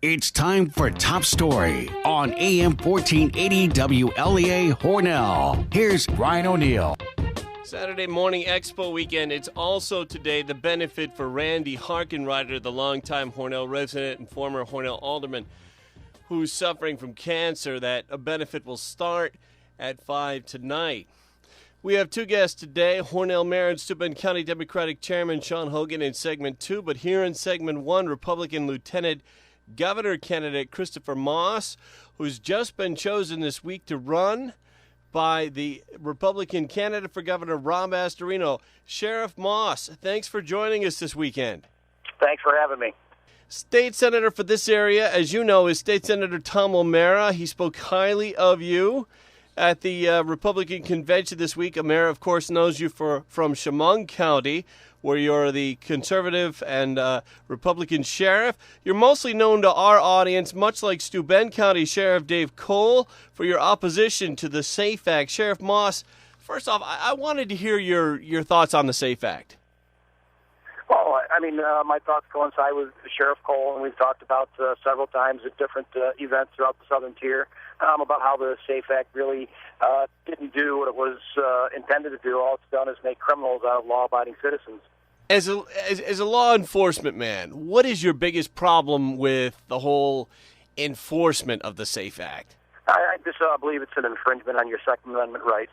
It's time for Top Story on AM 1480 WLEA Hornell. Here's Ryan O'Neill. Saturday morning Expo weekend. It's also today the benefit for Randy Harkenrider, the longtime Hornell resident and former Hornell alderman who's suffering from cancer. That a benefit will start at 5 tonight. We have two guests today, Hornell Mayor and Steuben County Democratic Chairman Sean Hogan in segment 2, but here in segment 1, Republican Lieutenant Governor candidate Christopher Moss, who's just been chosen this week to run by the Republican candidate for Governor Rob Astorino. Sheriff Moss, thanks for joining us this weekend. Thanks for having me. State Senator for this area, as you know, is State Senator Tom O'Mara. He spoke highly of you at the Republican convention this week. O'Mara, of course, knows you from Chemung County, where you're the conservative and Republican sheriff. You're mostly known to our audience, much like Steuben County Sheriff Dave Cole, for your opposition to the SAFE Act. Sheriff Moss, first off, I wanted to hear your thoughts on the SAFE Act. Well, my thoughts coincide with Sheriff Cole, and we've talked about several times at different events throughout the Southern Tier about how the SAFE Act really didn't do what it was intended to do. All it's done is make criminals out of law-abiding citizens. As a law enforcement man, what is your biggest problem with the whole enforcement of the SAFE Act? I just believe it's an infringement on your Second Amendment rights,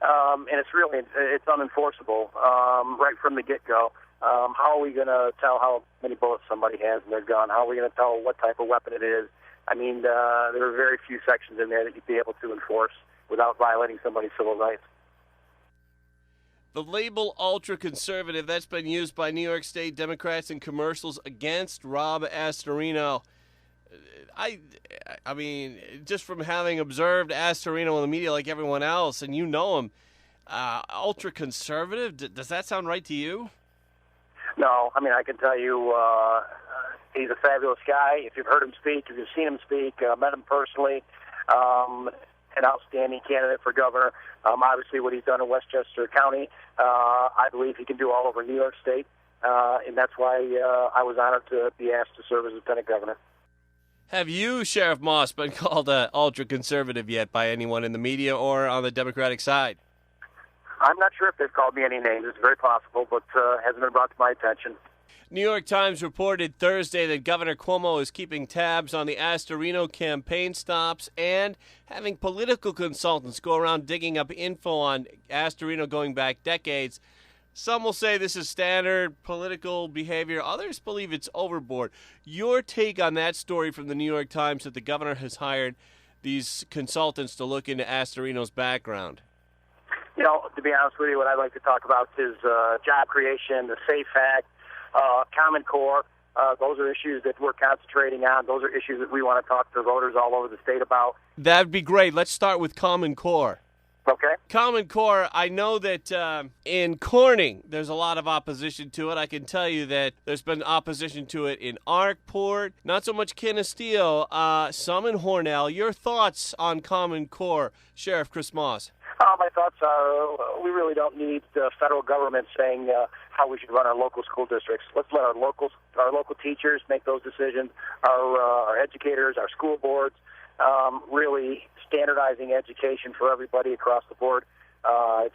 and it's unenforceable right from the get-go. How are we going to tell how many bullets somebody has in their gun? How are we going to tell what type of weapon it is? There are very few sections in there that you'd be able to enforce without violating somebody's civil rights. The label ultra-conservative, that's been used by New York State Democrats in commercials against Rob Astorino. I mean, just from having observed Astorino in the media like everyone else, and you know him, ultra-conservative, does that sound right to you? No, I can tell you he's a fabulous guy. If you've heard him speak, if you've seen him speak, met him personally, an outstanding candidate for governor. Obviously, what he's done in Westchester County, I believe he can do all over New York State, and that's why I was honored to be asked to serve as lieutenant governor. Have you, Sheriff Moss, been called ultra-conservative yet by anyone in the media or on the Democratic side? I'm not sure if they've called me any names. It's very possible, but hasn't been brought to my attention. New York Times reported Thursday that Governor Cuomo is keeping tabs on the Astorino campaign stops and having political consultants go around digging up info on Astorino going back decades. Some will say this is standard political behavior. Others believe it's overboard. Your take on that story from the New York Times that the governor has hired these consultants to look into Astorino's background? To be honest with you, what I'd like to talk about is job creation, the SAFE Act, Common Core. Those are issues that we're concentrating on. Those are issues that we want to talk to voters all over the state about. That'd be great. Let's start with Common Core. Okay. Common Core, I know that in Corning there's a lot of opposition to it. I can tell you that there's been opposition to it in Arkport, not so much Canisteo, some in Hornell. Your thoughts on Common Core, Sheriff Chris Moss? My thoughts are we really don't need the federal government saying how we should run our local school districts. Let's let our local teachers make those decisions, our educators, our school boards, really standardizing education for everybody across the board.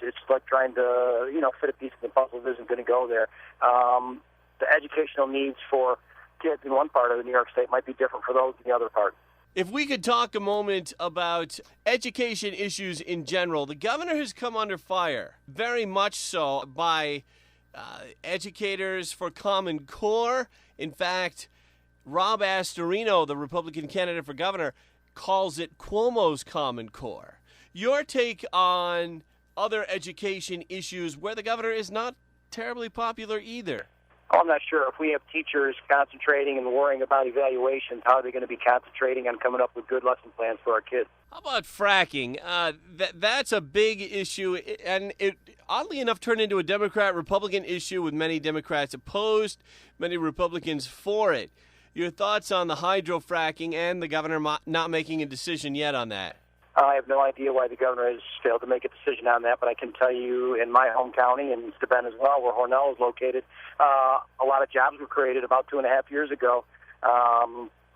It's like trying to, fit a piece of the puzzle that isn't going to go there. The educational needs for kids in one part of the New York State might be different for those in the other part. If we could talk a moment about education issues in general, the governor has come under fire, very much so, by educators for Common Core. In fact, Rob Astorino, the Republican candidate for governor, calls it Cuomo's Common Core. Your take on other education issues where the governor is not terribly popular either? I'm not sure. If we have teachers concentrating and worrying about evaluations, how are they going to be concentrating on coming up with good lesson plans for our kids? How about fracking? That's a big issue, and it oddly enough turned into a Democrat-Republican issue with many Democrats opposed, many Republicans for it. Your thoughts on the hydro-fracking and the governor not making a decision yet on that? I have no idea why the governor has failed to make a decision on that, but I can tell you in my home county, and Steuben as well, where Hornell is located, a lot of jobs were created about 2.5 years ago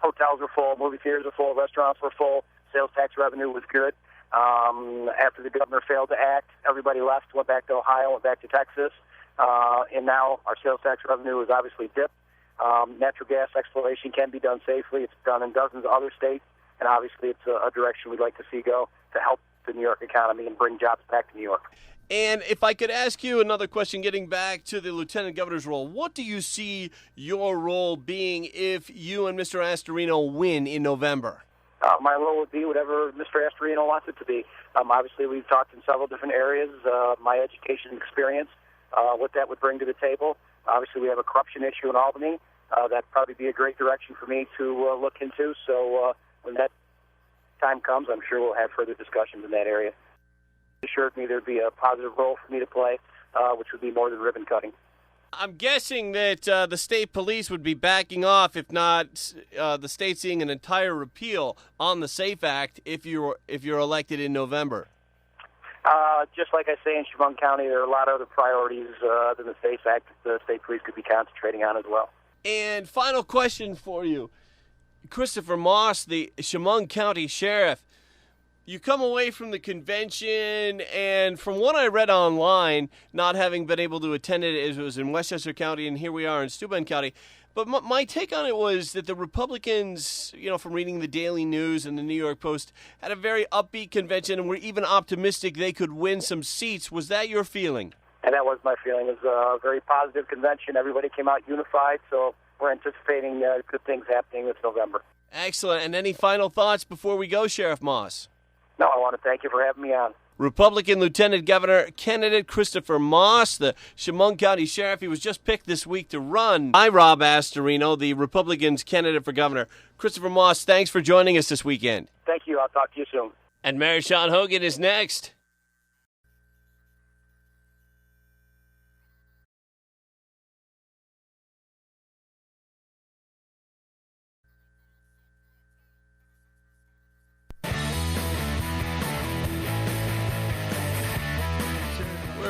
hotels were full, movie theaters were full, restaurants were full, sales tax revenue was good. After the governor failed to act, everybody left, went back to Ohio, went back to Texas, and now our sales tax revenue is obviously dipped. Natural gas exploration can be done safely. It's done in dozens of other states, and obviously it's a direction we'd like to see go to help the New York economy and bring jobs back to New York. And if I could ask you another question, getting back to the lieutenant governor's role, what do you see your role being if you and Mr. Astorino win in November? My role would be whatever Mr. Astorino wants it to be. Obviously, we've talked in several different areas, my education experience, what that would bring to the table. Obviously, we have a corruption issue in Albany. That'd probably be a great direction for me to look into. So when that time comes, I'm sure we'll have further discussions in that area. Assured me there'd be a positive role for me to play, which would be more than ribbon cutting. I'm guessing that the state police would be backing off, if not the state seeing an entire repeal on the SAFE Act if you're elected in November. Just like I say in Chemung County, there are a lot of other priorities than the SAFE Act that the state police could be concentrating on as well. And final question for you. Christopher Moss, the Chemung County Sheriff, you come away from the convention, and from what I read online, not having been able to attend it as it was in Westchester County, and here we are in Steuben County, but my take on it was that the Republicans, from reading the Daily News and the New York Post, had a very upbeat convention and were even optimistic they could win some seats. Was that your feeling? And that was my feeling. It was a very positive convention. Everybody came out unified, so we're anticipating good things happening this November. Excellent. And any final thoughts before we go, Sheriff Moss? No, I want to thank you for having me on. Republican Lieutenant Governor candidate Christopher Moss, the Chemung County Sheriff. He was just picked this week to run by Rob Astorino, the Republicans' candidate for governor. Christopher Moss, thanks for joining us this weekend. Thank you. I'll talk to you soon. And Mayor Sean Hogan is next.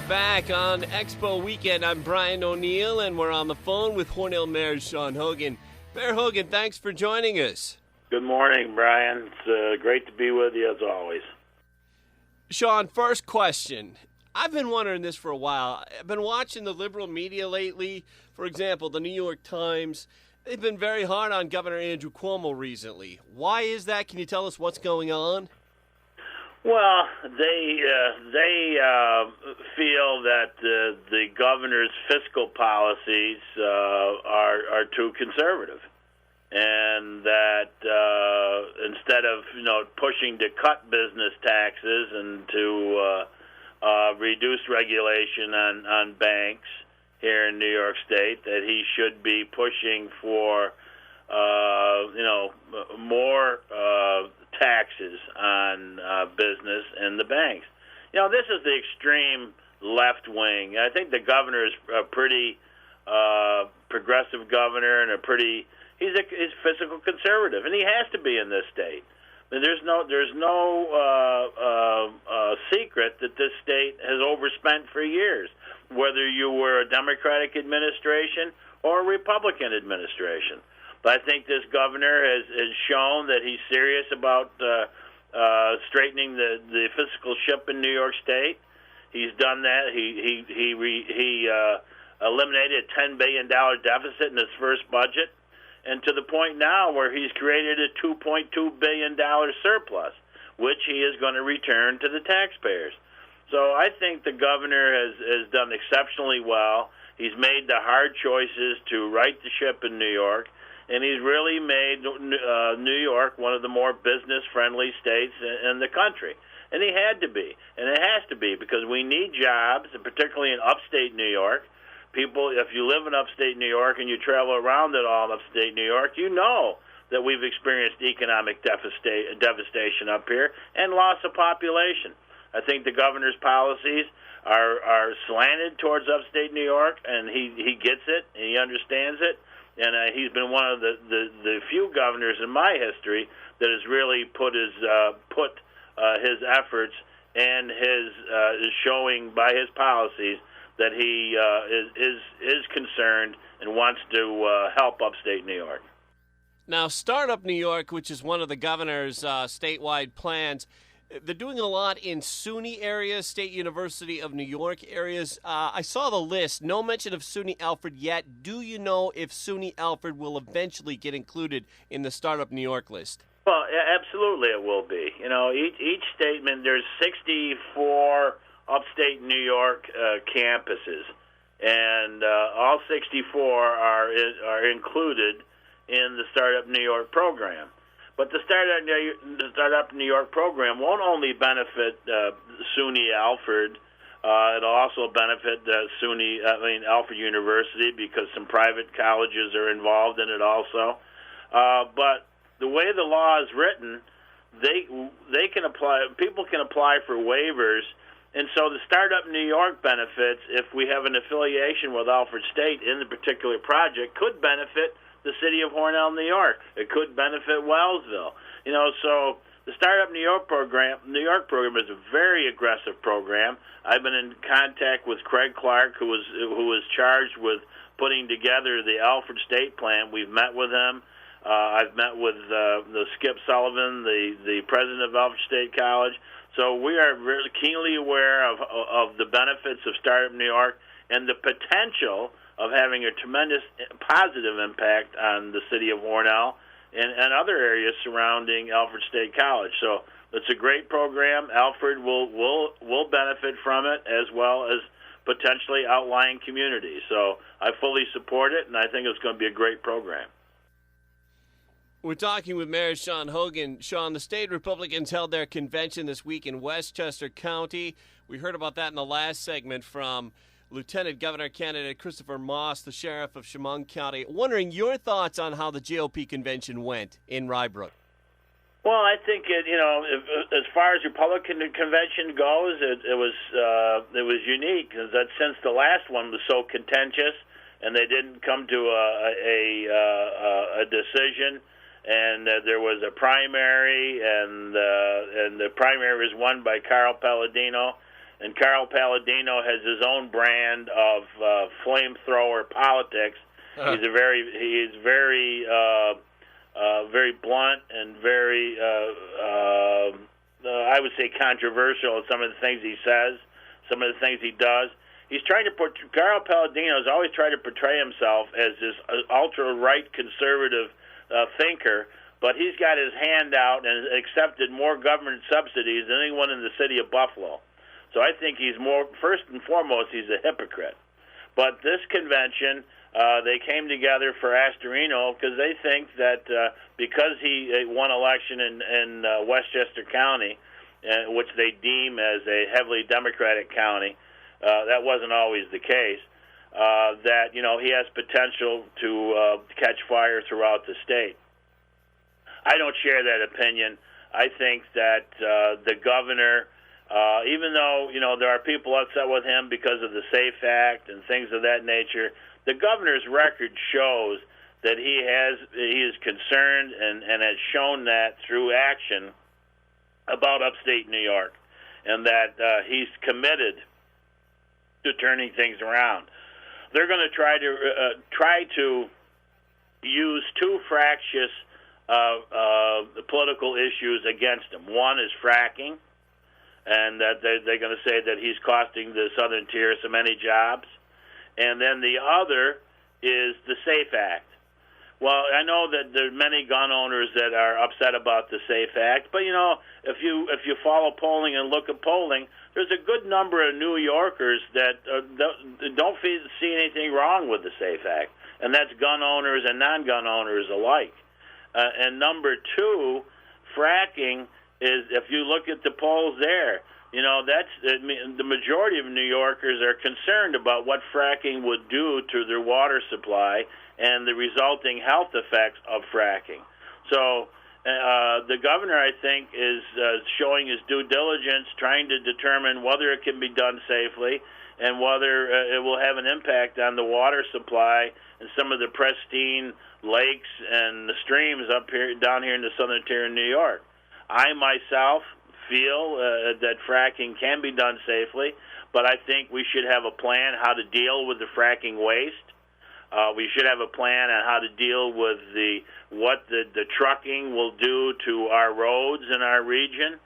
Back on Expo Weekend. I'm Brian O'Neill, and we're on the phone with Hornell Mayor Sean Hogan. Mayor Hogan, thanks for joining us. Good morning, Brian. It's great to be with you as always. Sean, first question. I've been wondering this for a while. I've been watching the liberal media lately. For example, the New York Times. They've been very hard on Governor Andrew Cuomo recently. Why is that? Can you tell us what's going on? Well, they feel that the governor's fiscal policies are too conservative, and that instead of pushing to cut business taxes and to reduce regulation on banks here in New York State, that he should be pushing for more taxes on business and the banks. This is the extreme left wing. I think the governor is a pretty progressive governor and he's fiscal conservative, and he has to be in this state. I mean, there's no secret that this state has overspent for years, whether you were a Democratic administration or a Republican administration. But I think this governor has shown that he's serious about straightening the fiscal ship in New York State. He's done that. He eliminated a $10 billion deficit in his first budget, and to the point now where he's created a $2.2 billion surplus, which he is going to return to the taxpayers. So I think the governor has done exceptionally well. He's made the hard choices to right the ship in New York. And he's really made New York one of the more business-friendly states in the country. And he had to be. And it has to be because we need jobs, and particularly in upstate New York. People, if you live in upstate New York and you travel around at all in upstate New York, you know that we've experienced economic devastation up here and loss of population. I think the governor's policies are slanted towards upstate New York, and he gets it, and he understands it. And he's been one of the few governors in my history that has really put his efforts and is showing by his policies that he is concerned and wants to help upstate New York. Now, Startup New York, which is one of the governor's statewide plans, they're doing a lot in SUNY areas, State University of New York areas. I saw the list. No mention of SUNY Alfred yet. Do you know if SUNY Alfred will eventually get included in the Startup New York list? Well, absolutely it will be. You know, each statement, there's 64 upstate New York campuses, and all 64 are included in the Startup New York program. But the Startup New York program won't only benefit SUNY Alfred. It'll also benefit Alfred University, because some private colleges are involved in it also. But the way the law is written, they can apply. People can apply for waivers, and so the Startup New York benefits, if we have an affiliation with Alfred State in the particular project, could benefit the city of Hornell, New York. It could benefit Wellsville. You know, so the Startup New York program is a very aggressive program. I've been in contact with Craig Clark, who was charged with putting together the Alfred State plan. We've met with him. I've met with the Skip Sullivan, the president of Alfred State College. So we are really keenly aware of the benefits of Startup New York and the potential of having a tremendous positive impact on the city of Hornell and other areas surrounding Alfred State College. So it's a great program. Alfred will benefit from it, as well as potentially outlying communities. So I fully support it, and I think it's going to be a great program. We're talking with Mayor Sean Hogan. Sean, the state Republicans held their convention this week in Westchester County. We heard about that in the last segment from Lieutenant Governor candidate Christopher Moss, the sheriff of Chemung County. Wondering your thoughts on how the GOP convention went in Rybrook. Well, I think as far as Republican convention goes, it was unique, that since the last one was so contentious and they didn't come to a decision, and there was a primary, and the primary was won by Carl Palladino. And Carl Palladino has his own brand of flamethrower politics. He is very blunt and very, I would say, controversial in some of the things he says, some of the things he does. Carl Palladino has always tried to portray himself as this ultra-right conservative thinker, but he's got his hand out and accepted more government subsidies than anyone in the city of Buffalo. So I think first and foremost, he's a hypocrite. But this convention, they came together for Astorino because they think that because he won election in Westchester County, which they deem as a heavily Democratic county, that wasn't always the case, that he has potential to catch fire throughout the state. I don't share that opinion. I think that the governor, even though there are people upset with him because of the SAFE Act and things of that nature, the governor's record shows that he is concerned and has shown that through action about upstate New York, and that he's committed to turning things around. They're going to try to use two fractious political issues against him. One is fracking, and that they're going to say that he's costing the Southern Tier so many jobs. And then the other is the SAFE Act. Well, I know that there are many gun owners that are upset about the SAFE Act, but if you follow polling and look at polling, there's a good number of New Yorkers that don't see anything wrong with the SAFE Act, and that's gun owners and non-gun owners alike. And number two, fracking is, if you look at the polls there, the majority of New Yorkers are concerned about what fracking would do to their water supply and the resulting health effects of fracking. So the governor, I think, is showing his due diligence, trying to determine whether it can be done safely and whether it will have an impact on the water supply and some of the pristine lakes and the streams down here in the Southern Tier in New York. I myself feel that fracking can be done safely, but I think we should have a plan how to deal with the fracking waste. We should have a plan on how to deal with what the trucking will do to our roads in our region.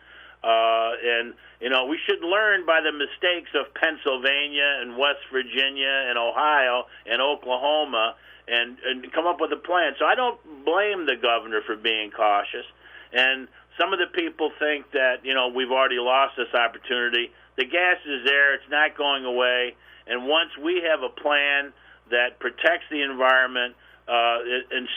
And, we should learn by the mistakes of Pennsylvania and West Virginia and Ohio and Oklahoma and come up with a plan. So I don't blame the governor for being cautious. And some of the people think that, we've already lost this opportunity. The gas is there. It's not going away. And once we have a plan that protects the environment and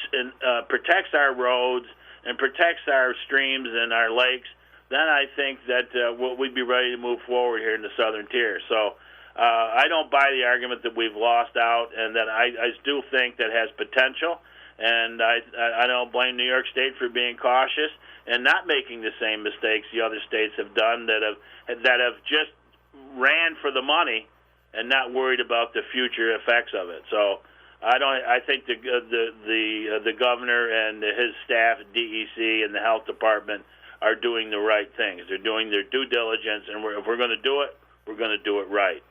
protects our roads and protects our streams and our lakes, then I think that we'd be ready to move forward here in the Southern Tier. So I don't buy the argument that we've lost out, and that I do think that has potential. And I don't blame New York State for being cautious and not making the same mistakes the other states have done that have just ran for the money and not worried about the future effects of it. So I think the governor and his staff, DEC, and the health department are doing the right things. They're doing their due diligence, and if we're going to do it, we're going to do it right.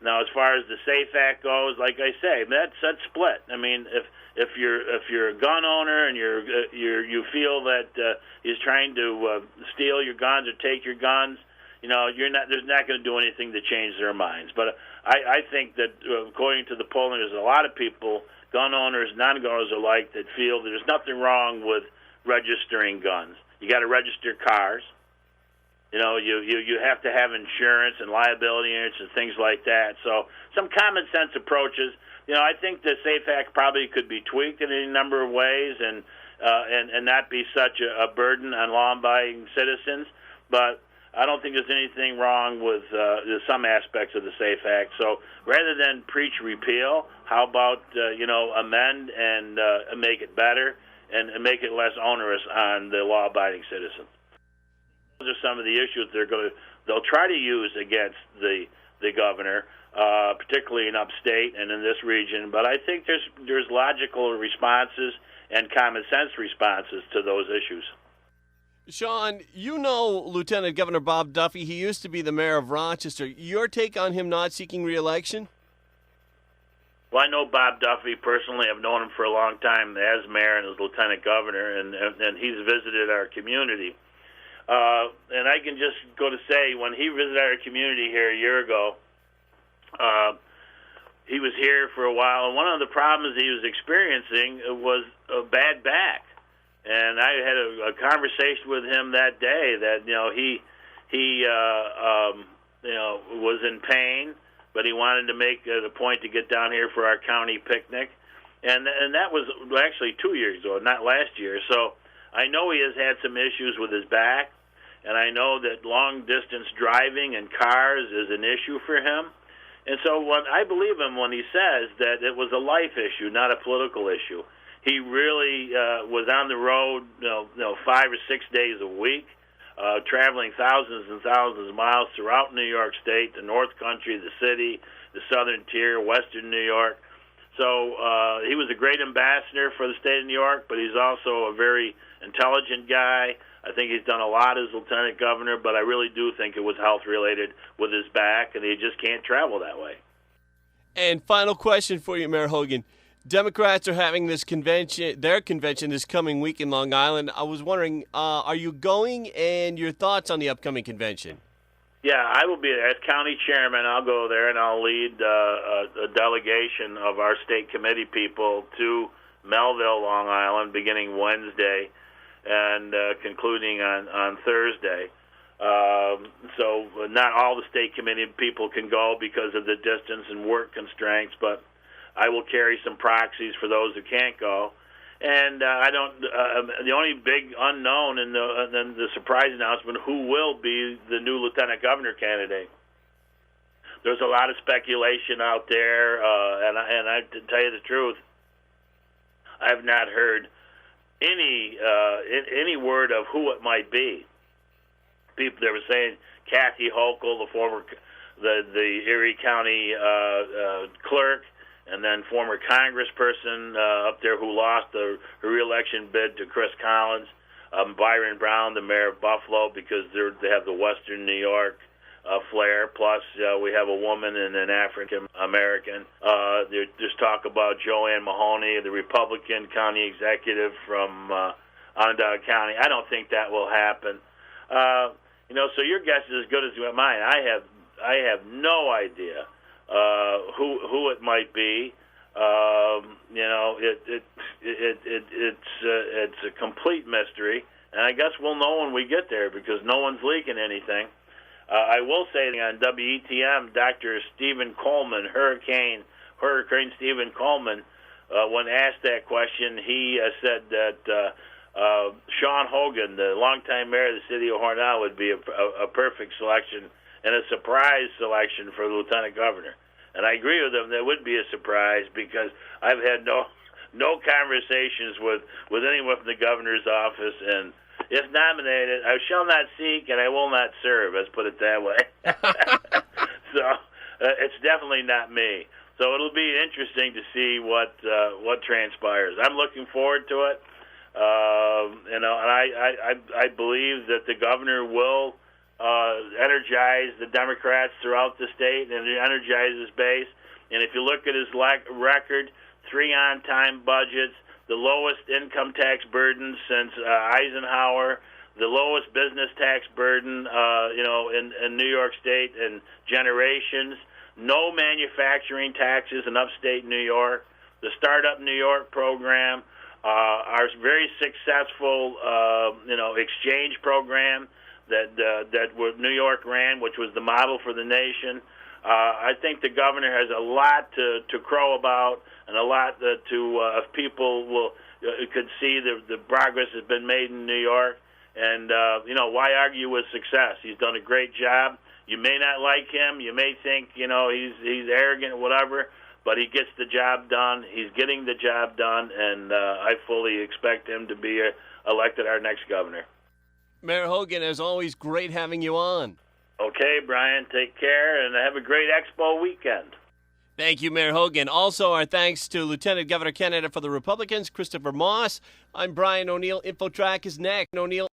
Now, as far as the SAFE Act goes, like I say, that's split. I mean, if you're a gun owner and you feel that he's trying to steal your guns or take your guns, there's not going to do anything to change their minds. But I think that according to the polling, there's a lot of people, gun owners, non-gun owners alike, that feel there's nothing wrong with registering guns. You got to register cars. You have to have insurance and liability insurance and things like that. So some common sense approaches. I think the SAFE Act probably could be tweaked in any number of ways and not be such a burden on law-abiding citizens. But I don't think there's anything wrong with some aspects of the SAFE Act. So rather than preach repeal, how about amend and make it better and make it less onerous on the law-abiding citizens? Those are some of the issues they'll try to use against the governor, particularly in upstate and in this region. But I think there's logical responses and common sense responses to those issues. Sean, Lieutenant Governor Bob Duffy. He used to be the mayor of Rochester. Your take on him not seeking re-election? Well, I know Bob Duffy personally. I've known him for a long time as mayor and as lieutenant governor, and he's visited our community. And I can just go to say, when he visited our community here a year ago, he was here for a while, and one of the problems he was experiencing was a bad back. And I had a conversation with him that day that he was in pain, but he wanted to make it a point to get down here for our county picnic, and that was actually 2 years ago, not last year. So I know he has had some issues with his back. And I know that long-distance driving in cars is an issue for him. And so I believe him when he says that it was a life issue, not a political issue. He really was on the road 5 or 6 days a week, traveling thousands and thousands of miles throughout New York State, the North Country, the city, the Southern Tier, Western New York. So he was a great ambassador for the state of New York, but he's also a very intelligent guy. I think he's done a lot as lieutenant governor, but I really do think it was health-related with his back, and he just can't travel that way. And final question for you, Mayor Hogan. Democrats are having their convention this coming week in Long Island. I was wondering, are you going, and your thoughts on the upcoming convention? Yeah, I will be as county chairman. I'll go there, and I'll lead a delegation of our state committee people to Melville, Long Island, beginning Wednesday and concluding on Thursday. So not all the state committee people can go because of the distance and work constraints, but I will carry some proxies for those who can't go. And the only big unknown in the surprise announcement, who will be the new lieutenant governor candidate. There's a lot of speculation out there, and I to tell you the truth, I have not heard any word of who it might be. People, they were saying Kathy Hochul, the Erie County clerk, and then former congressperson up there who lost her re-election bid to Chris Collins, Byron Brown, the mayor of Buffalo, because they have the Western New York flair. Plus, we have a woman and an African American. There's talk about Joanne Mahoney, the Republican county executive from Onondaga County. I don't think that will happen. So your guess is as good as mine. I have no idea who it might be. It's a complete mystery, and I guess we'll know when we get there because no one's leaking anything. I will say on WETM, Dr. Stephen Coleman, Hurricane Stephen Coleman, when asked that question, he said that Sean Hogan, the longtime mayor of the city of Hornell, would be a perfect selection and a surprise selection for the lieutenant governor. And I agree with him. That would be a surprise because I've had no conversations with anyone from the governor's office. And if nominated, I shall not seek and I will not serve. Let's put it that way. So it's definitely not me. So it'll be interesting to see what transpires. I'm looking forward to it. And I believe that the governor will energize the Democrats throughout the state and energize his base. And if you look at his record, 3 on-time budgets, the lowest income tax burden since Eisenhower, the lowest business tax burden, in New York State in generations, no manufacturing taxes in upstate New York, the Startup New York program, our very successful, exchange program that New York ran, which was the model for the nation. I think the governor has a lot to crow about, and a lot if people could see the progress has been made in New York. And why argue with success? He's done a great job. You may not like him. You may think he's arrogant or whatever, but he gets the job done. He's getting the job done, and I fully expect him to be elected our next governor. Mayor Hogan, as always, great having you on. Okay, Brian, take care, and have a great Expo weekend. Thank you, Mayor Hogan. Also, our thanks to Lieutenant Governor candidate for the Republicans, Christopher Moss. I'm Brian O'Neill. InfoTrack is next. O'Neill.